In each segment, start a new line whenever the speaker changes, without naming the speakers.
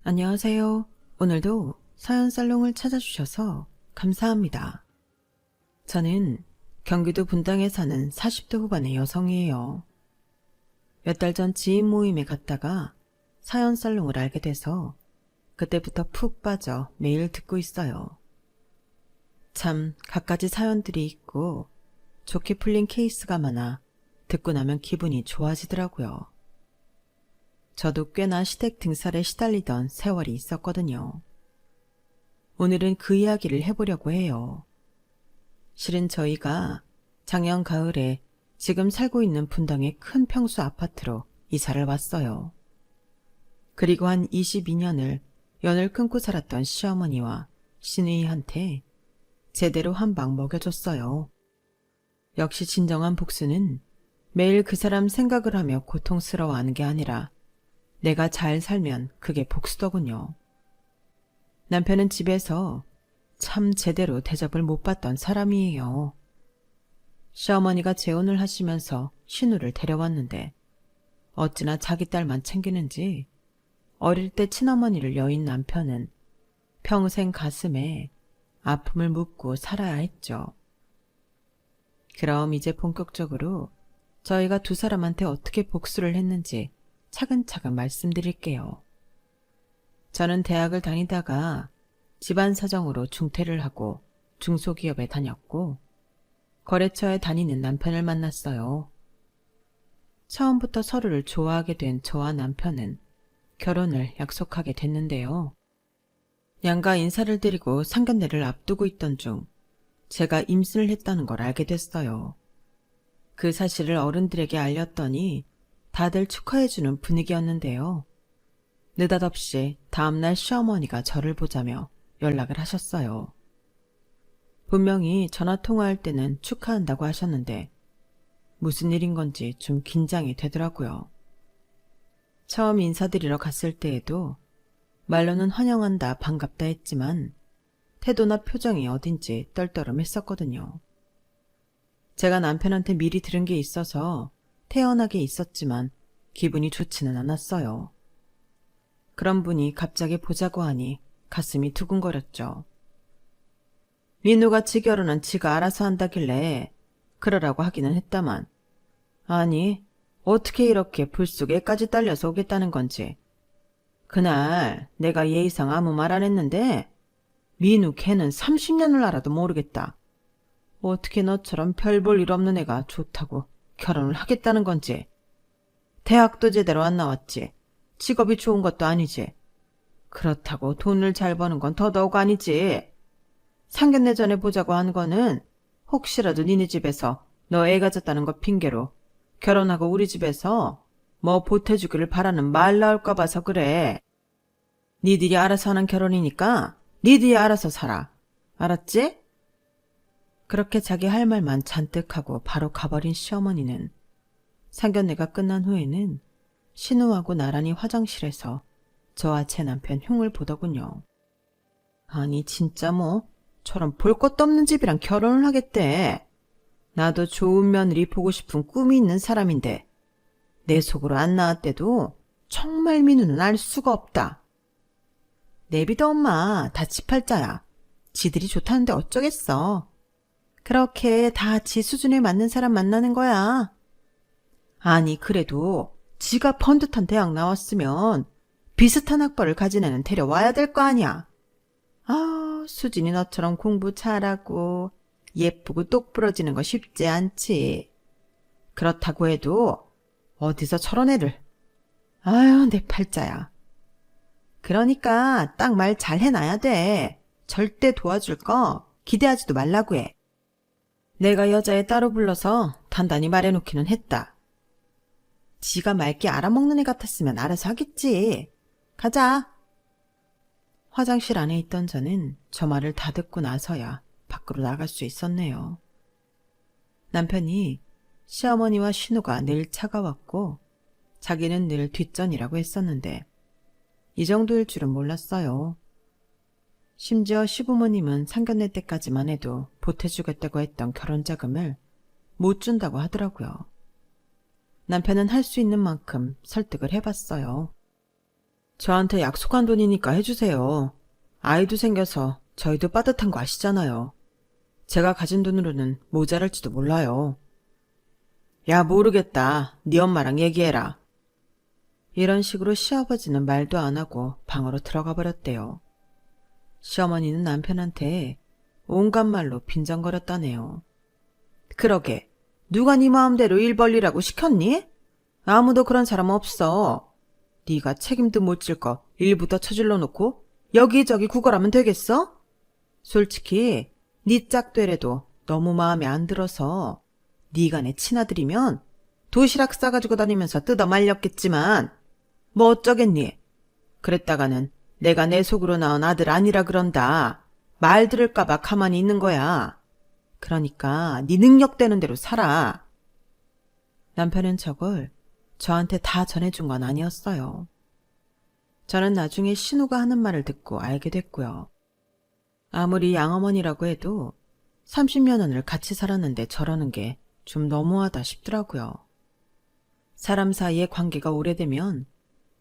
안녕하세요. 오늘도 사연살롱을 찾아주셔서 감사합니다. 저는 경기도 분당에 사는 40대 후반의 여성이에요. 몇 달 전 지인 모임에 갔다가 사연살롱을 알게 돼서 그때부터 푹 빠져 매일 듣고 있어요. 참 갖가지 사연들이 있고 좋게 풀린 케이스가 많아 듣고 나면 기분이 좋아지더라고요. 저도 꽤나 시댁 등살에 시달리던 세월이 있었거든요. 오늘은 그 이야기를 해보려고 해요. 실은 저희가 작년 가을에 지금 살고 있는 분당의 큰 평수 아파트로 이사를 왔어요. 그리고 한 22년을 연을 끊고 살았던 시어머니와 시누이한테 제대로 한 방 먹여줬어요. 역시 진정한 복수는 매일 그 사람 생각을 하며 고통스러워하는 게 아니라 내가 잘 살면 그게 복수더군요. 남편은 집에서 참 제대로 대접을 못 받던 사람이에요. 시어머니가 재혼을 하시면서 신우를 데려왔는데 어찌나 자기 딸만 챙기는지 어릴 때 친어머니를 여인 남편은 평생 가슴에 아픔을 묻고 살아야 했죠. 그럼 이제 본격적으로 저희가 두 사람한테 어떻게 복수를 했는지 차근차근 말씀드릴게요. 저는 대학을 다니다가 집안 사정으로 중퇴를 하고 중소기업에 다녔고 거래처에 다니는 남편을 만났어요. 처음부터 서로를 좋아하게 된 저와 남편은 결혼을 약속하게 됐는데요. 양가 인사를 드리고 상견례를 앞두고 있던 중 제가 임신을 했다는 걸 알게 됐어요. 그 사실을 어른들에게 알렸더니 다들 축하해주는 분위기였는데요. 느닷없이 다음날 시어머니가 저를 보자며 연락을 하셨어요. 분명히 전화통화할 때는 축하한다고 하셨는데 무슨 일인 건지 좀 긴장이 되더라고요. 처음 인사드리러 갔을 때에도 말로는 환영한다 반갑다 했지만 태도나 표정이 어딘지 떨떠름했었거든요. 제가 남편한테 미리 들은 게 있어서 태연하게 있었지만 기분이 좋지는 않았어요. 그런 분이 갑자기 보자고 하니 가슴이 두근거렸죠. 민우같이 결혼은 지가 알아서 한다길래 그러라고 하기는 했다만 아니 어떻게 이렇게 불쑥애까지 딸려서 오겠다는 건지. 그날 내가 예의상 아무 말 안 했는데 민우 걔는 30년을 알아도 모르겠다. 어떻게 너처럼 별 볼 일 없는 애가 좋다고 결혼을 하겠다는 건지. 대학도 제대로 안 나왔지. 직업이 좋은 것도 아니지. 그렇다고 돈을 잘 버는 건 더더욱 아니지. 상견례 전에 보자고 한 거는 혹시라도 니네 집에서 너 애 가졌다는 거 핑계로 결혼하고 우리 집에서 뭐 보태주기를 바라는 말 나올까 봐서 그래. 니들이 알아서 하는 결혼이니까 니들이 알아서 살아. 알았지? 그렇게 자기 할 말만 잔뜩 하고 바로 가버린 시어머니는 상견례가 끝난 후에는 신우하고 나란히 화장실에서 저와 제 남편 흉을 보더군요. 아니 진짜 뭐 저런 볼 것도 없는 집이랑 결혼을 하겠대. 나도 좋은 며느리 보고 싶은 꿈이 있는 사람인데 내 속으로 안 나왔대도 정말 민우는 알 수가 없다. 내비도 엄마 다 지팔자야. 지들이 좋다는데 어쩌겠어. 그렇게 다 지 수준에 맞는 사람 만나는 거야. 아니 그래도 지가 번듯한 대학 나왔으면 비슷한 학벌을 가진 애는 데려와야 될 거 아니야. 아, 수진이 너처럼 공부 잘하고 예쁘고 똑부러지는 거 쉽지 않지. 그렇다고 해도 어디서 저런 애를. 아유 내 팔자야. 그러니까 딱 말 잘 해놔야 돼. 절대 도와줄 거 기대하지도 말라고 해. 내가 여자애 따로 불러서 단단히 말해놓기는 했다. 지가 맑게 알아먹는 애 같았으면 알아서 하겠지. 가자. 화장실 안에 있던 저는 저 말을 다 듣고 나서야 밖으로 나갈 수 있었네요. 남편이 시어머니와 신우가 늘 차가웠고 자기는 늘 뒷전이라고 했었는데 이 정도일 줄은 몰랐어요. 심지어 시부모님은 상견례 때까지만 해도 보태주겠다고 했던 결혼자금을 못 준다고 하더라고요. 남편은 할 수 있는 만큼 설득을 해봤어요. 저한테 약속한 돈이니까 해주세요. 아이도 생겨서 저희도 빠듯한 거 아시잖아요. 제가 가진 돈으로는 모자랄지도 몰라요. 야, 모르겠다. 네 엄마랑 얘기해라. 이런 식으로 시아버지는 말도 안 하고 방으로 들어가 버렸대요. 시어머니는 남편한테 온갖 말로 빈정거렸다네요. 그러게, 누가 네 마음대로 일 벌리라고 시켰니? 아무도 그런 사람 없어. 네가 책임도 못 질 거 일부터 저질러 놓고 여기저기 구걸하면 되겠어? 솔직히 네 짝되래도 너무 마음에 안 들어서 네가 내 친아들이면 도시락 싸가지고 다니면서 뜯어 말렸겠지만 뭐 어쩌겠니? 그랬다가는 내가 내 속으로 낳은 아들 아니라 그런다. 말 들을까봐 가만히 있는 거야. 그러니까 네 능력되는 대로 살아. 남편은 저걸 저한테 다 전해준 건 아니었어요. 저는 나중에 신우가 하는 말을 듣고 알게 됐고요. 아무리 양어머니라고 해도 30여 년을 같이 살았는데 저러는 게 좀 너무하다 싶더라고요. 사람 사이의 관계가 오래되면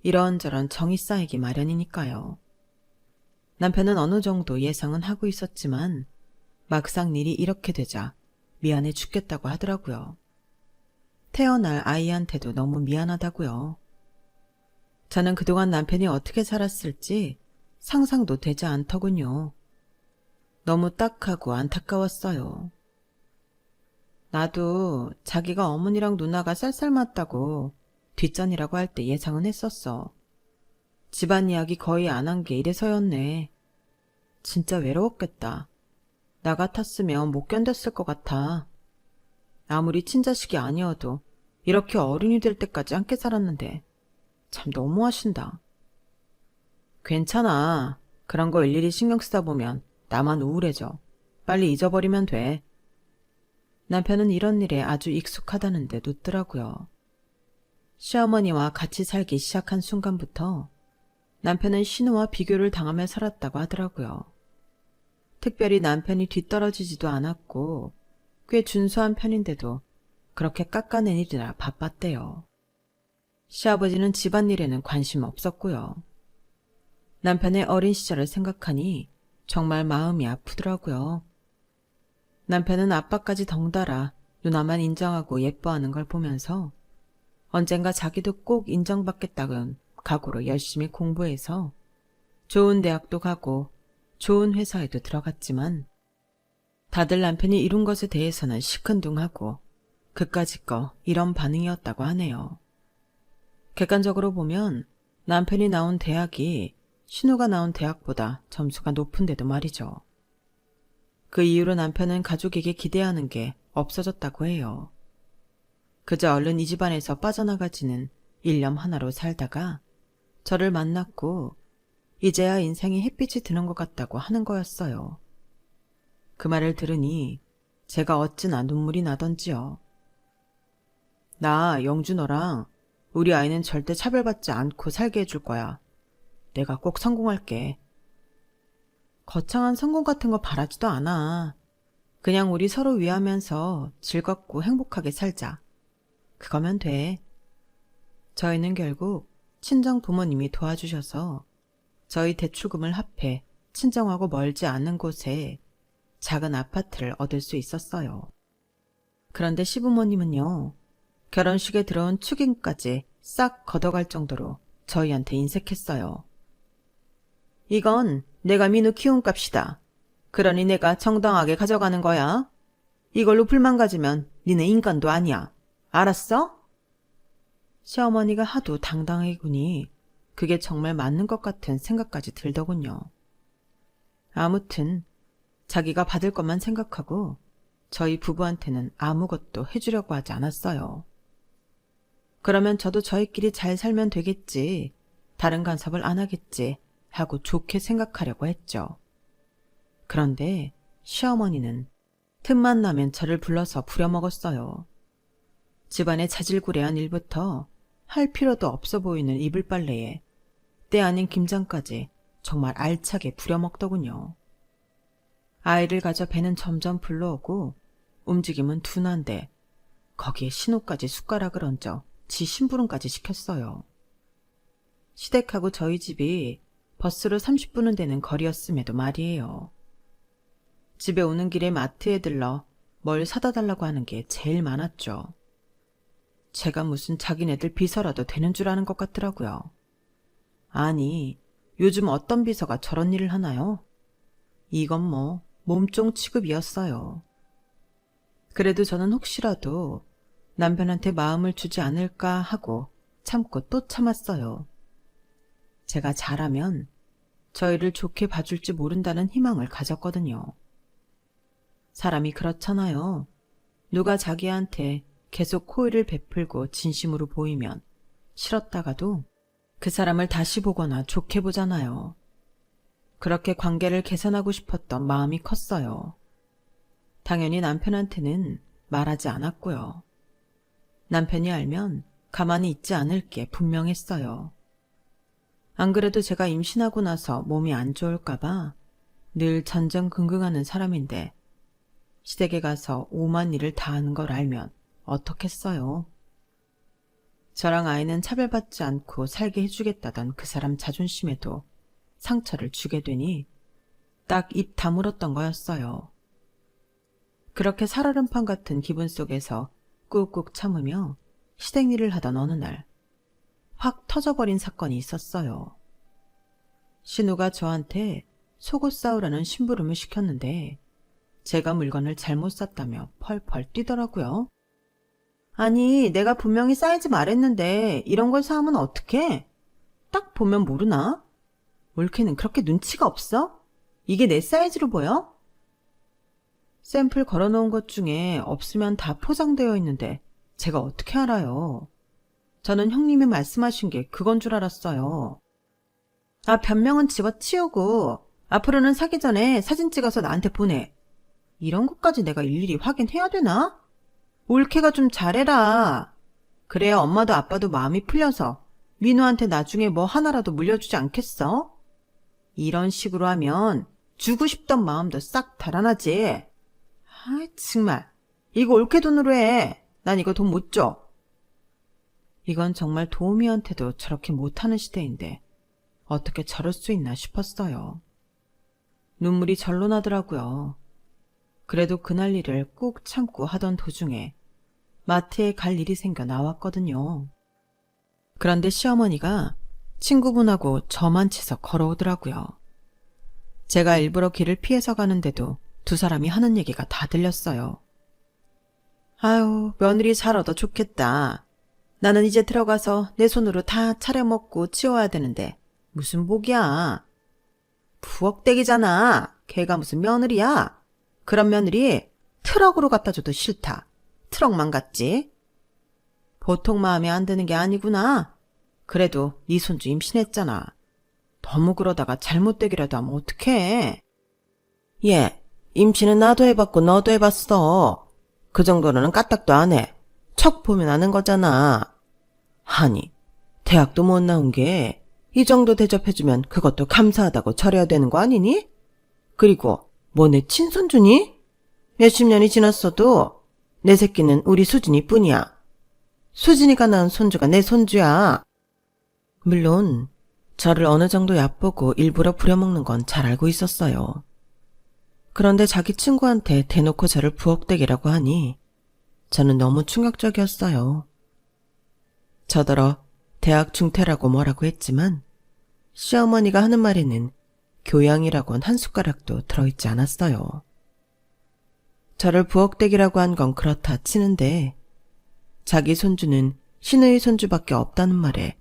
이런저런 정이 쌓이기 마련이니까요. 남편은 어느 정도 예상은 하고 있었지만 막상 일이 이렇게 되자 미안해 죽겠다고 하더라고요. 태어날 아이한테도 너무 미안하다고요. 저는 그동안 남편이 어떻게 살았을지 상상도 되지 않더군요. 너무 딱하고 안타까웠어요. 나도 자기가 어머니랑 누나가 쌀쌀 맞다고 뒷전이라고 할 때 예상은 했었어. 집안 이야기 거의 안 한 게 이래서였네. 진짜 외로웠겠다. 나 같았으면 못 견뎠을 것 같아. 아무리 친자식이 아니어도 이렇게 어른이 될 때까지 함께 살았는데 참 너무하신다. 괜찮아. 그런 거 일일이 신경 쓰다 보면 나만 우울해져. 빨리 잊어버리면 돼. 남편은 이런 일에 아주 익숙하다는데 눕더라고요. 시어머니와 같이 살기 시작한 순간부터 남편은 신우와 비교를 당하며 살았다고 하더라고요. 특별히 남편이 뒤떨어지지도 않았고 꽤 준수한 편인데도 그렇게 깎아내리느라 바빴대요. 시아버지는 집안일에는 관심 없었고요. 남편의 어린 시절을 생각하니 정말 마음이 아프더라고요. 남편은 아빠까지 덩달아 누나만 인정하고 예뻐하는 걸 보면서 언젠가 자기도 꼭 인정받겠다는 각오로 열심히 공부해서 좋은 대학도 가고 좋은 회사에도 들어갔지만 다들 남편이 이룬 것에 대해서는 시큰둥하고 그까짓 거 이런 반응이었다고 하네요. 객관적으로 보면 남편이 나온 대학이 신우가 나온 대학보다 점수가 높은데도 말이죠. 그 이후로 남편은 가족에게 기대하는 게 없어졌다고 해요. 그저 얼른 이 집안에서 빠져나가지는 일념 하나로 살다가 저를 만났고 이제야 인생에 햇빛이 드는 것 같다고 하는 거였어요. 그 말을 들으니 제가 어찌나 눈물이 나던지요. 나 영주 너랑 우리 아이는 절대 차별받지 않고 살게 해줄 거야. 내가 꼭 성공할게. 거창한 성공 같은 거 바라지도 않아. 그냥 우리 서로 위하면서 즐겁고 행복하게 살자. 그거면 돼. 저희는 결국 친정 부모님이 도와주셔서 저희 대출금을 합해 친정하고 멀지 않은 곳에 작은 아파트를 얻을 수 있었어요. 그런데 시부모님은요, 결혼식에 들어온 축의금까지 싹 걷어갈 정도로 저희한테 인색했어요. 이건 내가 민우 키운 값이다. 그러니 내가 정당하게 가져가는 거야. 이걸로 불만 가지면 니네 인간도 아니야. 알았어? 시어머니가 하도 당당하게 구니 그게 정말 맞는 것 같은 생각까지 들더군요. 아무튼 자기가 받을 것만 생각하고 저희 부부한테는 아무것도 해주려고 하지 않았어요. 그러면 저도 저희끼리 잘 살면 되겠지, 다른 간섭을 안 하겠지 하고 좋게 생각하려고 했죠. 그런데 시어머니는 틈만 나면 저를 불러서 부려먹었어요. 집안의 자질구레한 일부터 할 필요도 없어 보이는 이불 빨래에 때 아닌 김장까지 정말 알차게 부려먹더군요. 아이를 가져 배는 점점 불러오고 움직임은 둔한데 거기에 신우까지 숟가락을 얹어 지 심부름까지 시켰어요. 시댁하고 저희 집이 버스로 30분은 되는 거리였음에도 말이에요. 집에 오는 길에 마트에 들러 뭘 사다 달라고 하는 게 제일 많았죠. 제가 무슨 자기네들 비서라도 되는 줄 아는 것 같더라고요. 아니, 요즘 어떤 비서가 저런 일을 하나요? 이건 뭐 몸종 취급이었어요. 그래도 저는 혹시라도 남편한테 마음을 주지 않을까 하고 참고 또 참았어요. 제가 잘하면 저희를 좋게 봐줄지 모른다는 희망을 가졌거든요. 사람이 그렇잖아요. 누가 자기한테 계속 호의를 베풀고 진심으로 보이면 싫었다가도 그 사람을 다시 보거나 좋게 보잖아요. 그렇게 관계를 개선하고 싶었던 마음이 컸어요. 당연히 남편한테는 말하지 않았고요. 남편이 알면 가만히 있지 않을 게 분명했어요. 안 그래도 제가 임신하고 나서 몸이 안 좋을까봐 늘 전전긍긍하는 사람인데 시댁에 가서 오만 일을 다 하는 걸 알면 어떻겠어요. 저랑 아이는 차별받지 않고 살게 해주겠다던 그 사람 자존심에도 상처를 주게 되니 딱 입 다물었던 거였어요. 그렇게 살얼음판 같은 기분 속에서 꾹꾹 참으며 시댁 일을 하던 어느 날 확 터져버린 사건이 있었어요. 신우가 저한테 속옷 싸우라는 심부름을 시켰는데 제가 물건을 잘못 샀다며 펄펄 뛰더라고요. 아니, 내가 분명히 사이즈 말했는데 이런 걸 사오면 어떡해? 딱 보면 모르나? 올케는 그렇게 눈치가 없어? 이게 내 사이즈로 보여? 샘플 걸어놓은 것 중에 없으면 다 포장되어 있는데 제가 어떻게 알아요? 저는 형님이 말씀하신 게 그건 줄 알았어요. 아, 변명은 집어치우고 앞으로는 사기 전에 사진 찍어서 나한테 보내. 이런 것까지 내가 일일이 확인해야 되나? 올케가 좀 잘해라. 그래야 엄마도 아빠도 마음이 풀려서 민우한테 나중에 뭐 하나라도 물려주지 않겠어? 이런 식으로 하면 주고 싶던 마음도 싹 달아나지. 아, 정말. 이거 올케 돈으로 해. 난 이거 돈 못 줘. 이건 정말 도우미한테도 저렇게 못하는 시대인데 어떻게 저럴 수 있나 싶었어요. 눈물이 절로 나더라고요. 그래도 그날 일을 꾹 참고 하던 도중에 마트에 갈 일이 생겨 나왔거든요. 그런데 시어머니가 친구분하고 저만 치서 걸어오더라고요. 제가 일부러 길을 피해서 가는데도 두 사람이 하는 얘기가 다 들렸어요. 아유, 며느리 잘 얻어 좋겠다. 나는 이제 들어가서 내 손으로 다 차려먹고 치워야 되는데 무슨 복이야. 부엌댁이잖아. 걔가 무슨 며느리야. 그런 며느리 트럭으로 갖다 줘도 싫다. 트럭만 같지. 보통 마음에 안 드는 게 아니구나. 그래도 네 손주 임신했잖아. 너무 그러다가 잘못되기라도 하면 어떡해. 얘, 임신은 나도 해봤고 너도 해봤어. 그 정도로는 까딱도 안 해. 척 보면 아는 거잖아. 아니, 대학도 못 나온 게 이 정도 대접해주면 그것도 감사하다고 절해야 되는 거 아니니? 그리고 뭐 내 친손주니? 몇십 년이 지났어도 내 새끼는 우리 수진이 뿐이야. 수진이가 낳은 손주가 내 손주야. 물론 저를 어느 정도 얕보고 일부러 부려먹는 건 잘 알고 있었어요. 그런데 자기 친구한테 대놓고 저를 부엌댁이라고 하니 저는 너무 충격적이었어요. 저더러 대학 중퇴라고 뭐라고 했지만 시어머니가 하는 말에는 교양이라곤 한 숟가락도 들어있지 않았어요. 저를 부엌댁이라고 한 건 그렇다 치는데 자기 손주는 신우의 손주밖에 없다는 말에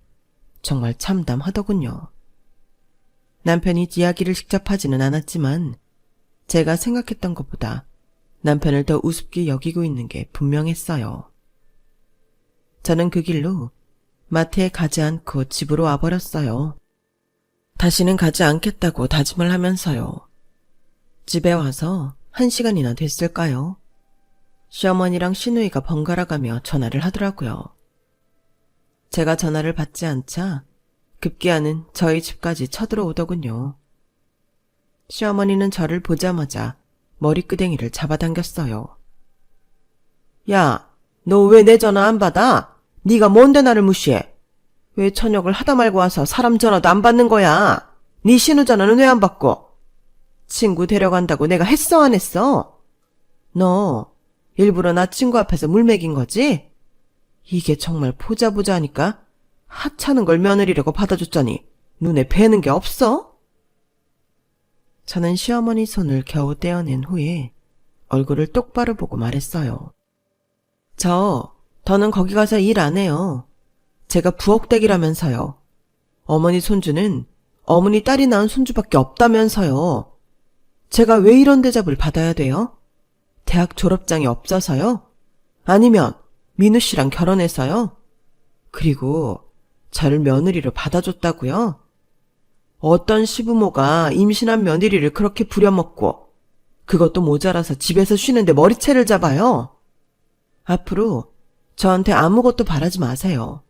정말 참담하더군요. 남편이 이야기를 직접 하지는 않았지만 제가 생각했던 것보다 남편을 더 우습게 여기고 있는 게 분명했어요. 저는 그 길로 마트에 가지 않고 집으로 와버렸어요. 다시는 가지 않겠다고 다짐을 하면서요. 집에 와서 1시간이나 됐을까요? 시어머니랑 시누이가 번갈아가며 전화를 하더라고요. 제가 전화를 받지 않자 급기야는 저희 집까지 쳐들어오더군요. 시어머니는 저를 보자마자 머리끄댕이를 잡아당겼어요. 야, 너 왜 내 전화 안 받아? 네가 뭔데 나를 무시해?
왜 저녁을 하다 말고 와서 사람 전화도 안 받는 거야? 네 신호 전화는 왜 안 받고? 친구 데려간다고 내가 했어 안 했어? 너 일부러 나 친구 앞에서 물 먹인 거지? 이게 정말 보자 하니까 하찮은 걸 며느리라고 받아줬자니 눈에 뵈는 게 없어? 저는 시어머니 손을 겨우 떼어낸 후에 얼굴을 똑바로 보고 말했어요. 더는 거기 가서 일 안 해요. 제가 부엌댁이라면서요. 어머니 손주는 어머니 딸이 낳은 손주밖에 없다면서요. 제가 왜 이런 대접을 받아야 돼요? 대학 졸업장이 없어서요? 아니면 민우 씨랑 결혼해서요? 그리고 저를 며느리로 받아줬다고요? 어떤 시부모가 임신한 며느리를 그렇게 부려먹고 그것도 모자라서 집에서 쉬는데 머리채를 잡아요? 앞으로 저한테 아무것도 바라지 마세요.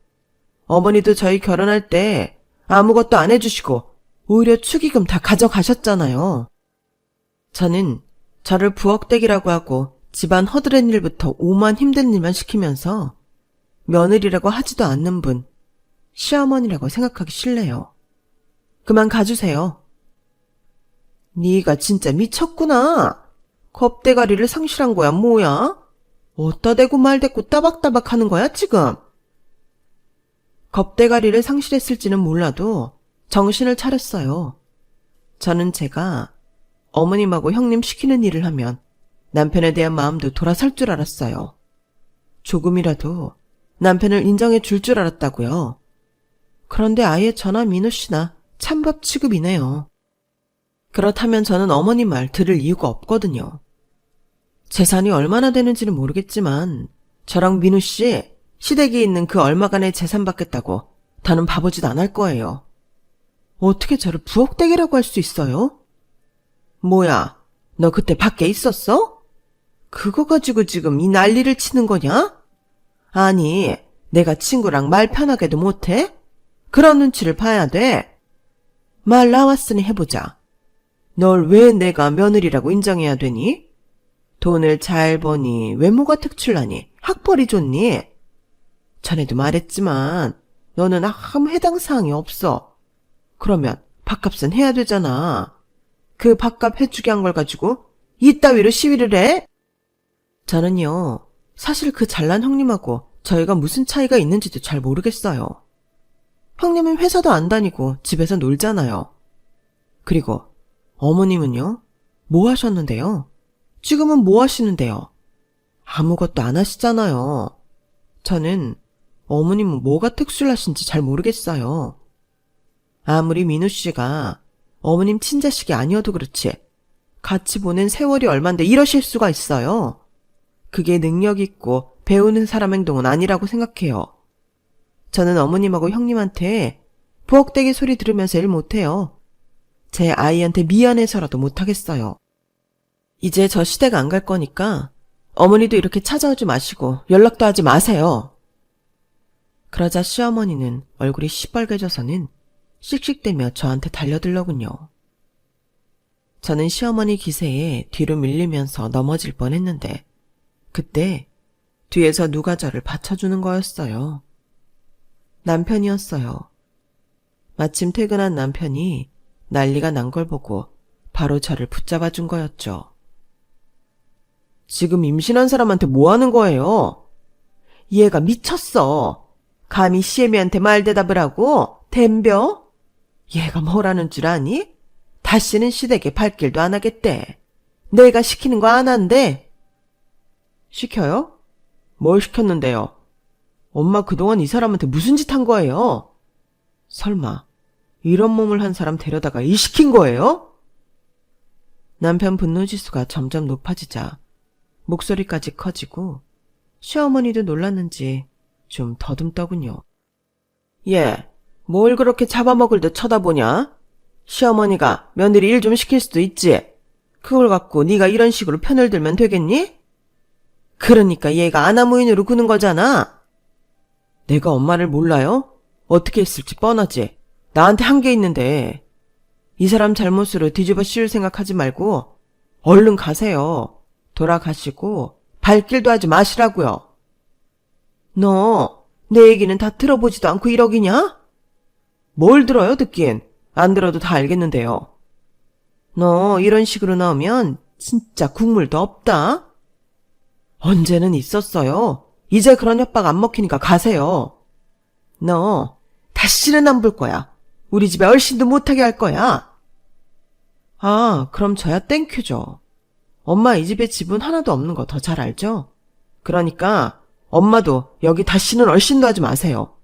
어머니도 저희 결혼할 때 아무것도 안 해주시고 오히려 축의금 다 가져가셨잖아요. 저는 저를 부엌댁이라고 하고 집안 허드렛 일부터 오만 힘든 일만 시키면서 며느리라고 하지도 않는 분, 시어머니라고 생각하기 싫네요. 그만 가주세요. 네가 진짜 미쳤구나. 겁대가리를 상실한 거야 뭐야? 어디다 대고 말대꾸 따박따박 하는 거야 지금? 겁대가리를 상실했을지는 몰라도 정신을 차렸어요. 저는 제가 어머님하고 형님 시키는 일을 하면 남편에 대한 마음도 돌아설 줄 알았어요. 조금이라도 남편을 인정해 줄 줄 알았다고요. 그런데 아예 저나 민우 씨나 찬밥 취급이네요. 그렇다면 저는 어머니 말 들을 이유가 없거든요. 재산이 얼마나 되는지는 모르겠지만 저랑 민우 씨 시댁에 있는 그 얼마간의 재산 받겠다고 더는 바보짓 안 할 거예요. 어떻게 저를 부엌댁이라고 할 수 있어요? 뭐야, 너 그때 밖에 있었어? 그거 가지고 지금 이 난리를 치는 거냐? 아니, 내가 친구랑 말 편하게도 못해? 그런 눈치를 봐야 돼. 말 나왔으니 해보자. 널 왜 내가 며느리라고 인정해야 되니? 돈을 잘 버니, 외모가 특출나니, 학벌이 좋니? 전에도 말했지만 너는 아무 해당 사항이 없어. 그러면 밥값은 해야 되잖아. 그 밥값 해주게 한 걸 가지고 이따위로 시위를 해? 저는요, 사실 그 잘난 형님하고 저희가 무슨 차이가 있는지도 잘 모르겠어요. 형님은 회사도 안 다니고 집에서 놀잖아요. 그리고 어머님은요? 뭐 하셨는데요? 지금은 뭐 하시는데요? 아무것도 안 하시잖아요. 저는 어머님은 뭐가 특출나신지 잘 모르겠어요. 아무리 민우 씨가 어머님 친자식이 아니어도 그렇지 같이 보낸 세월이 얼만데 이러실 수가 있어요. 그게 능력 있고 배우는 사람 행동은 아니라고 생각해요. 저는 어머님하고 형님한테 부엌대기 소리 들으면서 일 못해요. 제 아이한테 미안해서라도 못하겠어요. 이제 저 시댁 안 갈 거니까 어머니도 이렇게 찾아오지 마시고 연락도 하지 마세요. 그러자 시어머니는 얼굴이 시뻘개져서는 씩씩대며 저한테 달려들더군요. 저는 시어머니 기세에 뒤로 밀리면서 넘어질 뻔했는데 그때 뒤에서 누가 저를 받쳐주는 거였어요. 남편이었어요. 마침 퇴근한 남편이 난리가 난 걸 보고 바로 저를 붙잡아 준 거였죠. 지금 임신한 사람한테 뭐 하는 거예요? 얘가 미쳤어. 감히 시애미한테 말 대답을 하고 댐벼? 얘가 뭐라는 줄 아니? 다시는 시댁에 발길도 안 하겠대. 내가 시키는 거 안 한대. 시켜요? 뭘 시켰는데요? 엄마 그동안 이 사람한테 무슨 짓 한 거예요? 설마 이런 몸을 한 사람 데려다가 일 시킨 거예요? 남편 분노지수가 점점 높아지자 목소리까지 커지고 시어머니도 놀랐는지 좀 더듬더군요. 얘, 뭘 그렇게 잡아먹을 듯 쳐다보냐? 시어머니가 며느리 일 좀 시킬 수도 있지. 그걸 갖고 네가 이런 식으로 편을 들면 되겠니? 그러니까 얘가 아나무인으로 구는 거잖아. 내가 엄마를 몰라요? 어떻게 했을지 뻔하지. 나한테 한 게 있는데. 이 사람 잘못으로 뒤집어 씌울 생각하지 말고 얼른 가세요. 돌아가시고 발길도 하지 마시라고요. 너 내 얘기는 다 들어보지도 않고 이러기냐? 뭘 들어요, 듣긴. 안 들어도 다 알겠는데요. 너 이런 식으로 나오면 진짜 국물도 없다. 언제는 있었어요. 이제 그런 협박 안 먹히니까 가세요. 너 다시는 안 볼 거야. 우리 집에 얼씬도 못하게 할 거야. 아, 그럼 저야 땡큐죠. 엄마 이 집에 지분 하나도 없는 거 더 잘 알죠? 그러니까 엄마도 여기 다시는 얼씬도 하지 마세요.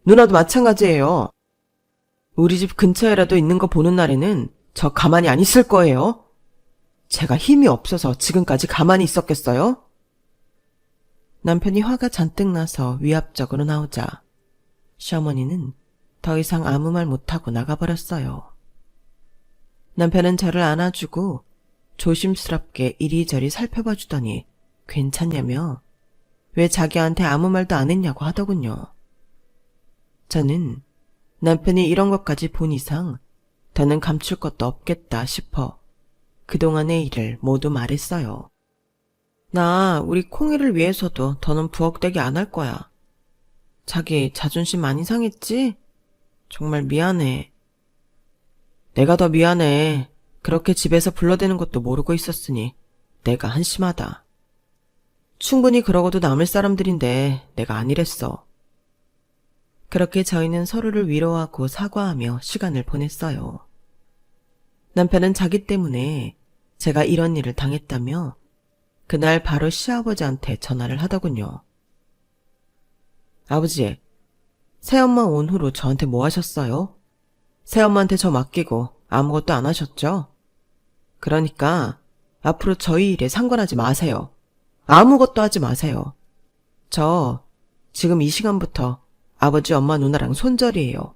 누나도 마찬가지예요. 우리 집 근처에라도 있는 거 보는 날에는 저 가만히 안 있을 거예요. 제가 힘이 없어서 지금까지 가만히 있었겠어요? 남편이 화가 잔뜩 나서 위압적으로 나오자 시어머니는 더 이상 아무 말 못하고 나가버렸어요. 남편은 저를 안아주고 조심스럽게 이리저리 살펴봐 주더니 괜찮냐며 왜 자기한테 아무 말도 안 했냐고 하더군요. 저는 남편이 이런 것까지 본 이상 더는 감출 것도 없겠다 싶어 그동안의 일을 모두 말했어요. 나 우리 콩이를 위해서도 더는 부엌대기 안 할 거야. 자기 자존심 많이 상했지? 정말 미안해. 내가 더 미안해. 그렇게 집에서 불러대는 것도 모르고 있었으니 내가 한심하다. 충분히 그러고도 남을 사람들인데 내가 아니랬어. 그렇게 저희는 서로를 위로하고 사과하며 시간을 보냈어요. 남편은 자기 때문에 제가 이런 일을 당했다며 그날 바로 시아버지한테 전화를 하더군요. 아버지, 새엄마 온 후로 저한테 뭐 하셨어요? 새엄마한테 저 맡기고 아무것도 안 하셨죠? 그러니까 앞으로 저희 일에 상관하지 마세요. 아무것도 하지 마세요. 저 지금 이 시간부터 아버지, 엄마, 누나랑 손절이에요.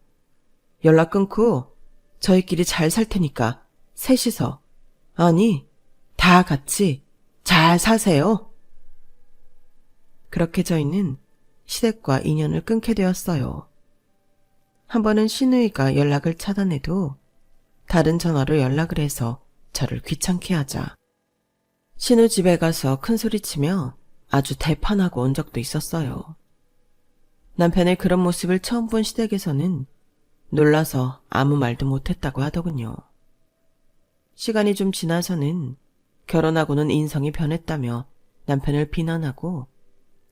연락 끊고 저희끼리 잘 살 테니까 셋이서, 아니, 다 같이 잘 사세요. 그렇게 저희는 시댁과 인연을 끊게 되었어요. 한 번은 시누이가 연락을 차단해도 다른 전화로 연락을 해서 저를 귀찮게 하자 시누 집에 가서 큰 소리치며 아주 대판하고 온 적도 있었어요. 남편의 그런 모습을 처음 본 시댁에서는 놀라서 아무 말도 못했다고 하더군요. 시간이 좀 지나서는 결혼하고는 인성이 변했다며 남편을 비난하고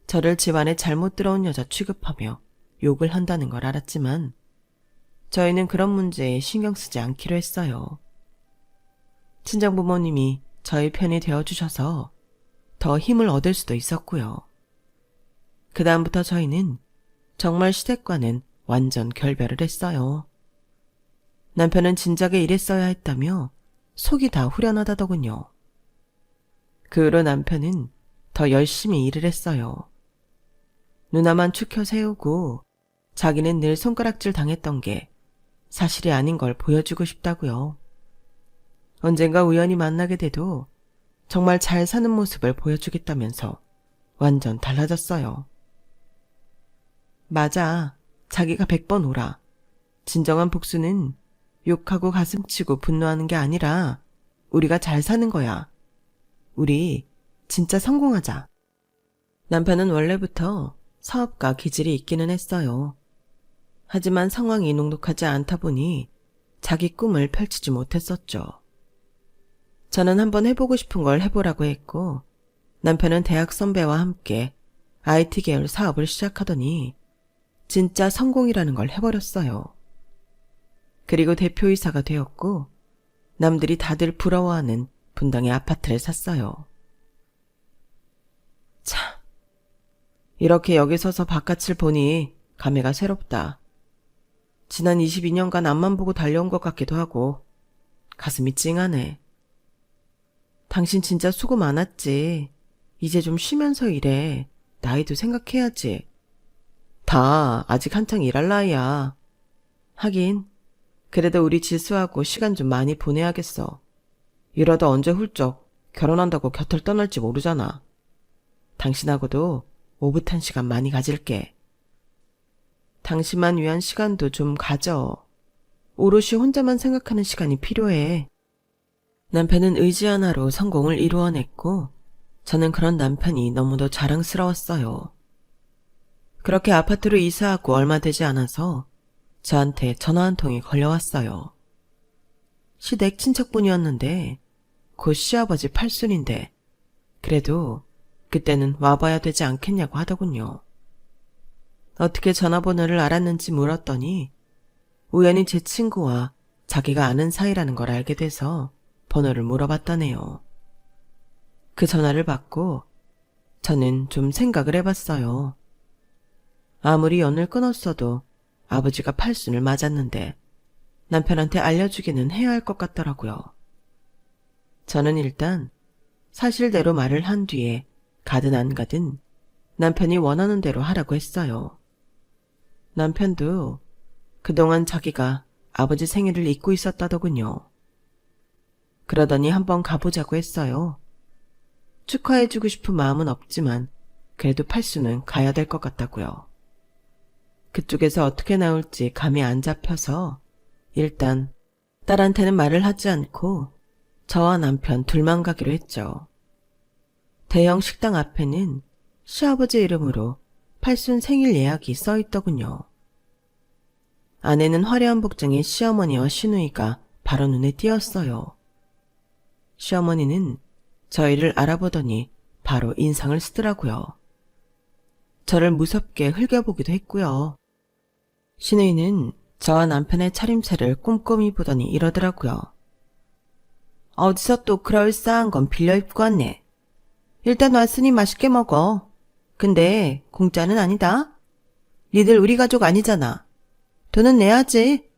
저를 집안에 잘못 들어온 여자 취급하며 욕을 한다는 걸 알았지만 저희는 그런 문제에 신경 쓰지 않기로 했어요. 친정부모님이 저희 편이 되어주셔서 더 힘을 얻을 수도 있었고요. 그 다음부터 저희는 정말 시댁과는 완전 결별을 했어요. 남편은 진작에 이랬어야 했다며 속이 다 후련하다더군요. 그 후로 남편은 더 열심히 일을 했어요. 누나만 추켜 세우고 자기는 늘 손가락질 당했던 게 사실이 아닌 걸 보여주고 싶다고요. 언젠가 우연히 만나게 돼도 정말 잘 사는 모습을 보여주겠다면서 완전 달라졌어요. 맞아. 자기가 100번 오라. 진정한 복수는 욕하고 가슴치고 분노하는 게 아니라 우리가 잘 사는 거야. 우리 진짜 성공하자. 남편은 원래부터 사업가 기질이 있기는 했어요. 하지만 상황이 녹록하지 않다 보니 자기 꿈을 펼치지 못했었죠. 저는 한번 해보고 싶은 걸 해보라고 했고 남편은 대학 선배와 함께 IT 계열 사업을 시작하더니 진짜 성공이라는 걸 해버렸어요. 그리고 대표이사가 되었고 남들이 다들 부러워하는 분당의 아파트를 샀어요. 참, 이렇게 여기 서서 바깥을 보니 감회가 새롭다. 지난 22년간 앞만 보고 달려온 것 같기도 하고 가슴이 찡하네. 당신 진짜 수고 많았지. 이제 좀 쉬면서 일해. 나이도 생각해야지. 다 아직 한창 일할 나이야. 하긴 그래도 우리 지수하고 시간 좀 많이 보내야겠어. 이러다 언제 훌쩍 결혼한다고 곁을 떠날지 모르잖아. 당신하고도 오붓한 시간 많이 가질게. 당신만 위한 시간도 좀 가져. 오롯이 혼자만 생각하는 시간이 필요해. 남편은 의지 하나로 성공을 이루어냈고 저는 그런 남편이 너무도 자랑스러웠어요. 그렇게 아파트로 이사하고 얼마 되지 않아서 저한테 전화 한 통이 걸려왔어요. 시댁 친척분이었는데 곧 시아버지 팔순인데 그래도 그때는 와봐야 되지 않겠냐고 하더군요. 어떻게 전화번호를 알았는지 물었더니 우연히 제 친구와 자기가 아는 사이라는 걸 알게 돼서 번호를 물어봤다네요. 그 전화를 받고 저는 좀 생각을 해봤어요. 아무리 연을 끊었어도 아버지가 팔순을 맞았는데 남편한테 알려주기는 해야 할 것 같더라고요. 저는 일단 사실대로 말을 한 뒤에 가든 안 가든 남편이 원하는 대로 하라고 했어요. 남편도 그동안 자기가 아버지 생일을 잊고 있었다더군요. 그러더니 한번 가보자고 했어요. 축하해주고 싶은 마음은 없지만 그래도 팔순은 가야 될 것 같다고요. 그쪽에서 어떻게 나올지 감이 안 잡혀서 일단 딸한테는 말을 하지 않고 저와 남편 둘만 가기로 했죠. 대형 식당 앞에는 시아버지 이름으로 팔순 생일 예약이 써있더군요. 아내는 화려한 복장의 시어머니와 시누이가 바로 눈에 띄었어요. 시어머니는 저희를 알아보더니 바로 인상을 쓰더라고요. 저를 무섭게 흘겨보기도 했고요. 시누이는 저와 남편의 차림새를 꼼꼼히 보더니 이러더라고요. 어디서 또 그럴싸한 건 빌려 입고 왔네. 일단 왔으니 맛있게 먹어. 근데 공짜는 아니다. 니들 우리 가족 아니잖아. 돈은 내야지.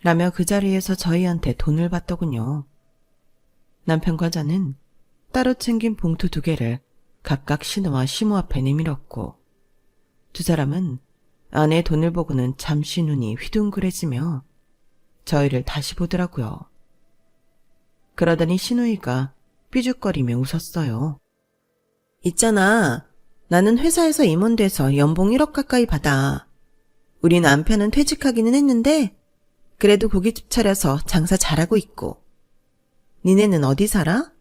라며 그 자리에서 저희한테 돈을 받더군요. 남편과 저는 따로 챙긴 봉투 2개를 각각 신우와 시모 앞에 내밀었고 두 사람은 아내의 돈을 보고는 잠시 눈이 휘둥그레지며 저희를 다시 보더라고요. 그러더니 시누이가 삐죽거리며 웃었어요. 있잖아. 나는 회사에서 임원 돼서 연봉 1억 가까이 받아. 우리 남편은 퇴직하기는 했는데 그래도 고깃집 차려서 장사 잘하고 있고. 니네는 어디 살아?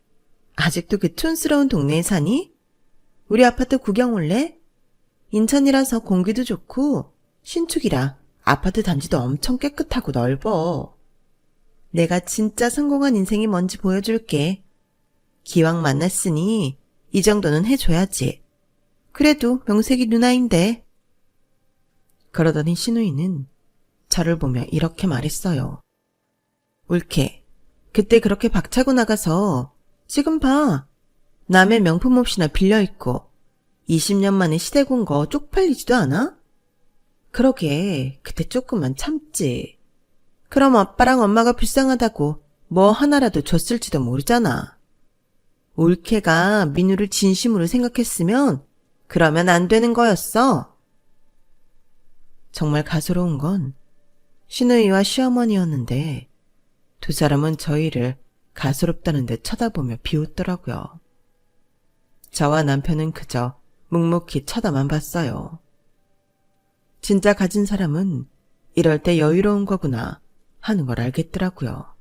아직도 그 촌스러운 동네에 사니? 우리 아파트 구경 올래? 인천이라서 공기도 좋고 신축이라 아파트 단지도 엄청 깨끗하고 넓어. 내가 진짜 성공한 인생이 뭔지 보여줄게. 기왕 만났으니 이 정도는 해줘야지. 그래도 명색이 누나인데. 그러더니 시누이는 저를 보며 이렇게 말했어요. 옳게. 그때 그렇게 박차고 나가서 지금 봐. 남의 명품 몹시나 빌려입고 20년 만에 시댁 온 거 쪽팔리지도 않아? 그러게 그때 조금만 참지. 그럼 아빠랑 엄마가 불쌍하다고 뭐 하나라도 줬을지도 모르잖아. 올케가 민우를 진심으로 생각했으면 그러면 안 되는 거였어. 정말 가소로운 건 시누이와 시어머니였는데 두 사람은 저희를 가소롭다는 데 쳐다보며 비웃더라고요. 저와 남편은 그저 묵묵히 쳐다만 봤어요. 진짜 가진 사람은 이럴 때 여유로운 거구나 하는 걸 알겠더라고요.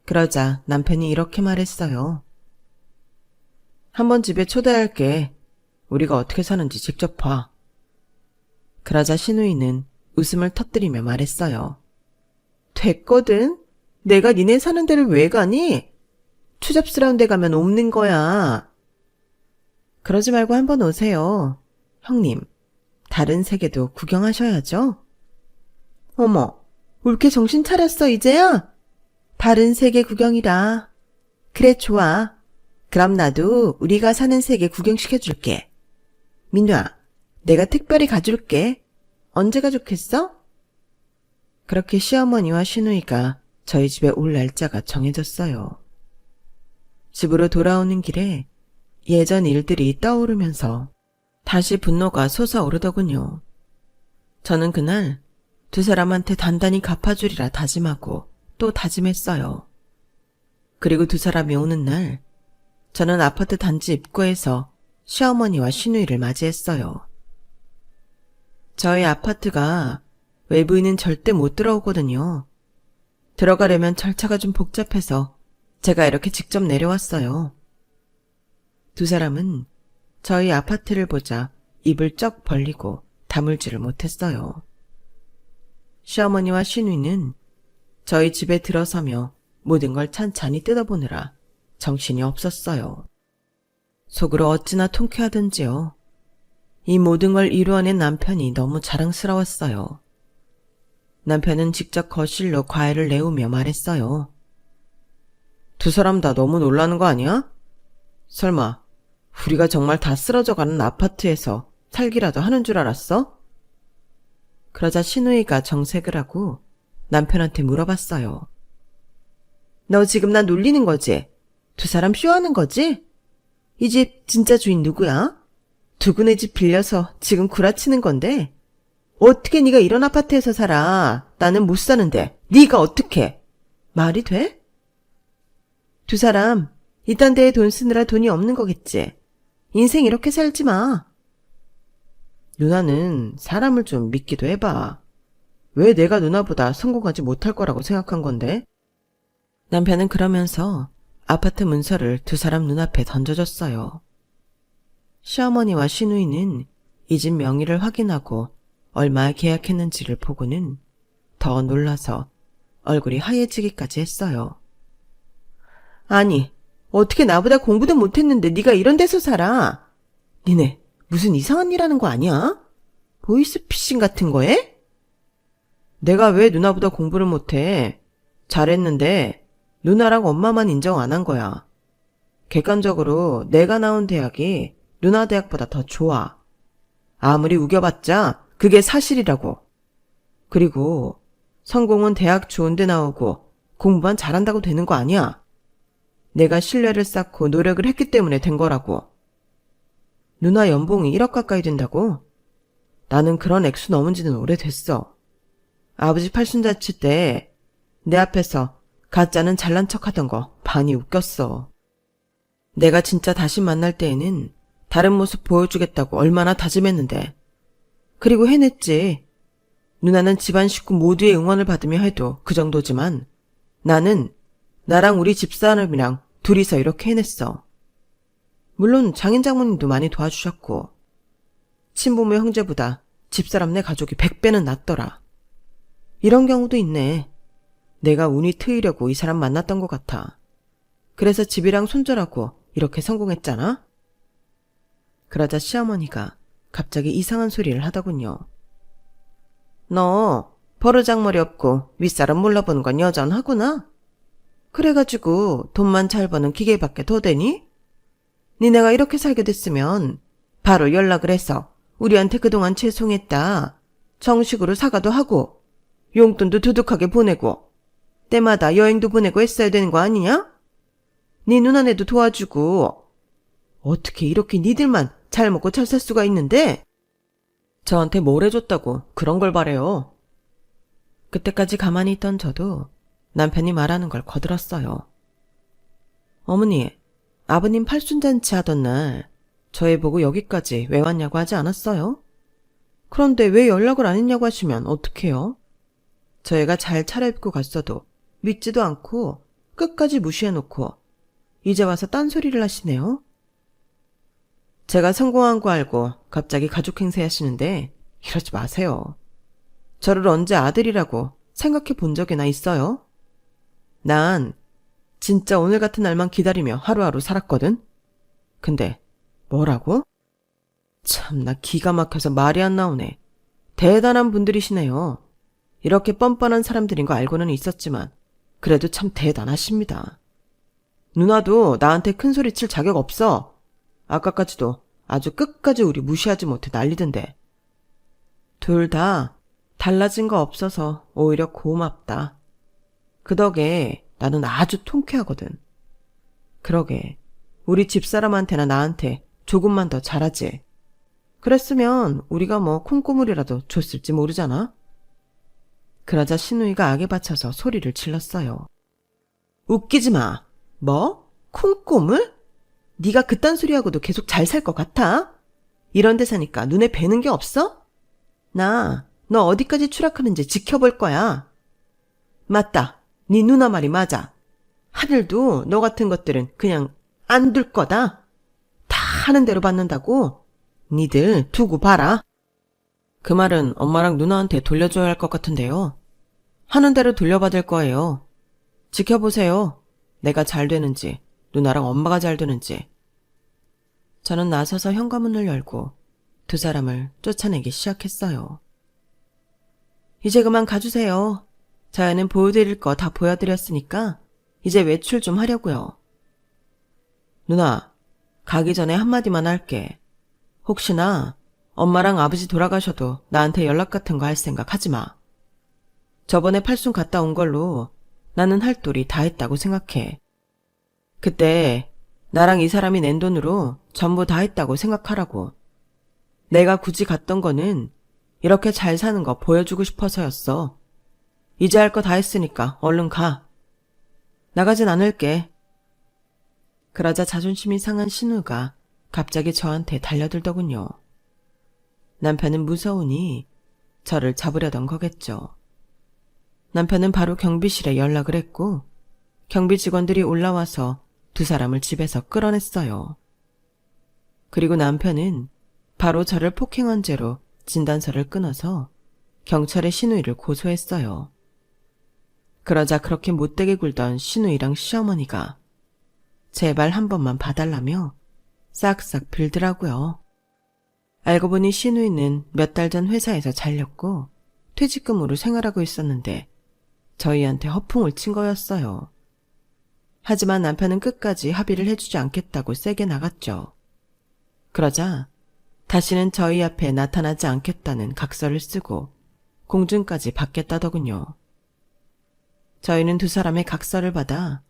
그러자 남편이 이렇게 말했어요. 한번 집에 초대할게. 우리가 어떻게 사는지 직접 봐. 그러자 시누이는 웃음을 터뜨리며 말했어요. 됐거든. 내가 니네 사는 데를 왜 가니? 추잡스러운 데 가면 없는 거야. 그러지 말고 한번 오세요. 형님, 다른 세계도 구경하셔야죠. 어머, 올케 정신 차렸어 이제야? 다른 세계 구경이라. 그래 좋아. 그럼 나도 우리가 사는 세계 구경시켜줄게. 민우야, 내가 특별히 가줄게. 언제가 좋겠어? 그렇게 시어머니와 시누이가 저희 집에 올 날짜가 정해졌어요. 집으로 돌아오는 길에 예전 일들이 떠오르면서 다시 분노가 솟아오르더군요. 저는 그날 두 사람한테 단단히 갚아주리라 다짐하고 또 다짐했어요. 그리고 두 사람이 오는 날 저는 아파트 단지 입구에서 시어머니와 시누이를 맞이했어요. 저희 아파트가 외부인은 절대 못 들어오거든요. 들어가려면 절차가 좀 복잡해서 제가 이렇게 직접 내려왔어요. 두 사람은 저희 아파트를 보자 입을 쩍 벌리고 다물지를 못했어요. 시어머니와 시누이는 저희 집에 들어서며 모든 걸 찬찬히 뜯어보느라 정신이 없었어요. 속으로 어찌나 통쾌하던지요. 이 모든 걸 이루어낸 남편이 너무 자랑스러웠어요. 남편은 직접 거실로 과일을 내오며 말했어요. 두 사람 다 너무 놀라는 거 아니야? 설마 우리가 정말 다 쓰러져가는 아파트에서 살기라도 하는 줄 알았어? 그러자 시누이가 정색을 하고 남편한테 물어봤어요. 너 지금 나 놀리는 거지? 두 사람 쇼하는 거지? 이 집 진짜 주인 누구야? 두구네 집 빌려서 지금 구라치는 건데 어떻게 네가 이런 아파트에서 살아? 나는 못 사는데 네가 어떻게? 말이 돼? 두 사람 이딴 데에 돈 쓰느라 돈이 없는 거겠지. 인생 이렇게 살지 마. 누나는 사람을 좀 믿기도 해봐. 왜 내가 누나보다 성공하지 못할 거라고 생각한 건데? 남편은 그러면서 아파트 문서를 두 사람 눈앞에 던져줬어요. 시어머니와 시누이는 이 집 명의를 확인하고 얼마에 계약했는지를 보고는 더 놀라서 얼굴이 하얘지기까지 했어요. 아니, 어떻게 나보다 공부도 못했는데 네가 이런 데서 살아? 니네 무슨 이상한 일 하는 거 아니야? 보이스피싱 같은 거에? 내가 왜 누나보다 공부를 못해? 잘했는데 누나랑 엄마만 인정 안 한 거야. 객관적으로 내가 나온 대학이 누나 대학보다 더 좋아. 아무리 우겨봤자 그게 사실이라고. 그리고 성공은 대학 좋은 데 나오고 공부만 잘한다고 되는 거 아니야. 내가 신뢰를 쌓고 노력을 했기 때문에 된 거라고. 누나 연봉이 1억 가까이 된다고? 나는 그런 액수 넘은 지는 오래됐어. 아버지 팔순잔치 때 내 앞에서 가짜는 잘난 척하던 거 많이 웃겼어. 내가 진짜 다시 만날 때에는 다른 모습 보여주겠다고 얼마나 다짐했는데. 그리고 해냈지. 누나는 집안 식구 모두의 응원을 받으며 해도 그 정도지만 나는 나랑 우리 집사람이랑 둘이서 이렇게 해냈어. 물론 장인 장모님도 많이 도와주셨고 친부모 형제보다 집사람네 가족이 100배는 낫더라. 이런 경우도 있네. 내가 운이 트이려고 이 사람 만났던 것 같아. 그래서 집이랑 손절하고 이렇게 성공했잖아. 그러자 시어머니가 갑자기 이상한 소리를 하더군요. 너 버르장머리 없고 윗사람 몰라보는 건 여전하구나. 그래가지고 돈만 잘 버는 기계밖에 더 되니? 니네가 이렇게 살게 됐으면 바로 연락을 해서 우리한테 그동안 죄송했다. 정식으로 사과도 하고 용돈도 두둑하게 보내고 때마다 여행도 보내고 했어야 되는 거 아니냐? 네 누나네도 도와주고 어떻게 이렇게 니들만 잘 먹고 잘 살 수가 있는데? 저한테 뭘 해줬다고 그런 걸 바래요. 그때까지 가만히 있던 저도 남편이 말하는 걸 거들었어요. 어머니, 아버님 팔순잔치 하던 날 저희 보고 여기까지 왜 왔냐고 하지 않았어요? 그런데 왜 연락을 안 했냐고 하시면 어떡해요? 저희가 잘 차려입고 갔어도 믿지도 않고 끝까지 무시해놓고 이제 와서 딴소리를 하시네요. 제가 성공한 거 알고 갑자기 가족 행세 하시는데 이러지 마세요. 저를 언제 아들이라고 생각해 본 적이나 있어요? 난 진짜 오늘 같은 날만 기다리며 하루하루 살았거든. 근데 뭐라고? 참나 기가 막혀서 말이 안 나오네. 대단한 분들이시네요. 이렇게 뻔뻔한 사람들인 거 알고는 있었지만 그래도 참 대단하십니다. 누나도 나한테 큰 소리 칠 자격 없어. 아까까지도 아주 끝까지 우리 무시하지 못해 난리던데. 둘 다 달라진 거 없어서 오히려 고맙다. 그 덕에 나는 아주 통쾌하거든. 그러게 우리 집사람한테나 나한테 조금만 더 잘하지. 그랬으면 우리가 뭐 콩고물이라도 줬을지 모르잖아. 그러자 시누이가 악에 받쳐서 소리를 질렀어요. 웃기지 마. 뭐? 콩고물? 네가 그딴 소리하고도 계속 잘 살 것 같아? 이런 데 사니까 눈에 뵈는 게 없어? 나 너 어디까지 추락하는지 지켜볼 거야. 맞다. 네 누나 말이 맞아. 하늘도 너 같은 것들은 그냥 안 둘 거다. 다 하는 대로 받는다고. 니들 두고 봐라. 그 말은 엄마랑 누나한테 돌려줘야 할 것 같은데요. 하는 대로 돌려받을 거예요. 지켜보세요. 내가 잘 되는지, 누나랑 엄마가 잘 되는지. 저는 나서서 현관문을 열고 두 사람을 쫓아내기 시작했어요. 이제 그만 가주세요. 저희는 보여드릴 거 다 보여드렸으니까 이제 외출 좀 하려고요. 누나, 가기 전에 한마디만 할게. 혹시나 엄마랑 아버지 돌아가셔도 나한테 연락 같은 거 할 생각 하지 마. 저번에 팔순 갔다 온 걸로 나는 할 도리 다 했다고 생각해. 그때 나랑 이 사람이 낸 돈으로 전부 다 했다고 생각하라고. 내가 굳이 갔던 거는 이렇게 잘 사는 거 보여주고 싶어서였어. 이제 할 거 다 했으니까 얼른 가. 나가진 않을게. 그러자 자존심이 상한 신우가 갑자기 저한테 달려들더군요. 남편은 무서우니 저를 잡으려던 거겠죠. 남편은 바로 경비실에 연락을 했고 경비 직원들이 올라와서 두 사람을 집에서 끌어냈어요. 그리고 남편은 바로 저를 폭행한 죄로 진단서를 끊어서 경찰에 신우이를 고소했어요. 그러자 그렇게 못되게 굴던 신우이랑 시어머니가 제발 한 번만 봐달라며 싹싹 빌더라고요. 알고 보니 신우이는 몇 달 전 회사에서 잘렸고 퇴직금으로 생활하고 있었는데 저희한테 허풍을 친 거였어요. 하지만 남편은 끝까지 합의를 해주지 않겠다고 세게 나갔죠. 그러자 다시는 저희 앞에 나타나지 않겠다는 각서를 쓰고 공증까지 받겠다더군요. 저희는 두 사람의 각서를 받아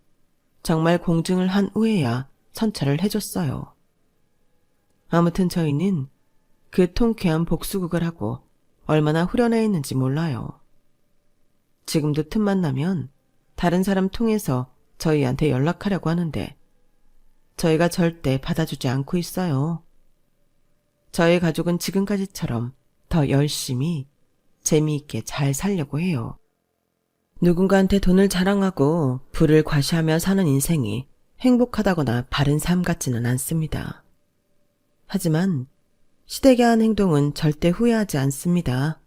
정말 공증을 한 후에야 선처를 해줬어요. 아무튼 저희는 그 통쾌한 복수극을 하고 얼마나 후련해 했는지 몰라요. 지금도 틈만 나면 다른 사람 통해서 저희한테 연락하려고 하는데 저희가 절대 받아주지 않고 있어요. 저희 가족은 지금까지처럼 더 열심히 재미있게 잘 살려고 해요. 누군가한테 돈을 자랑하고 부를 과시하며 사는 인생이 행복하다거나 바른 삶 같지는 않습니다. 하지만 시대가 한 행동은 절대 후회하지 않습니다.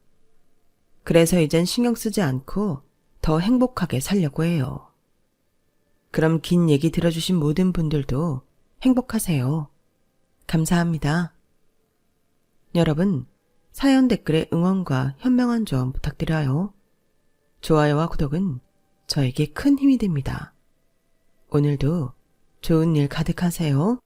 그래서 이젠 신경 쓰지 않고 더 행복하게 살려고 해요. 그럼 긴 얘기 들어주신 모든 분들도 행복하세요. 감사합니다. 여러분, 사연 댓글에 응원과 현명한 조언 부탁드려요. 좋아요와 구독은 저에게 큰 힘이 됩니다. 오늘도 좋은 일 가득하세요.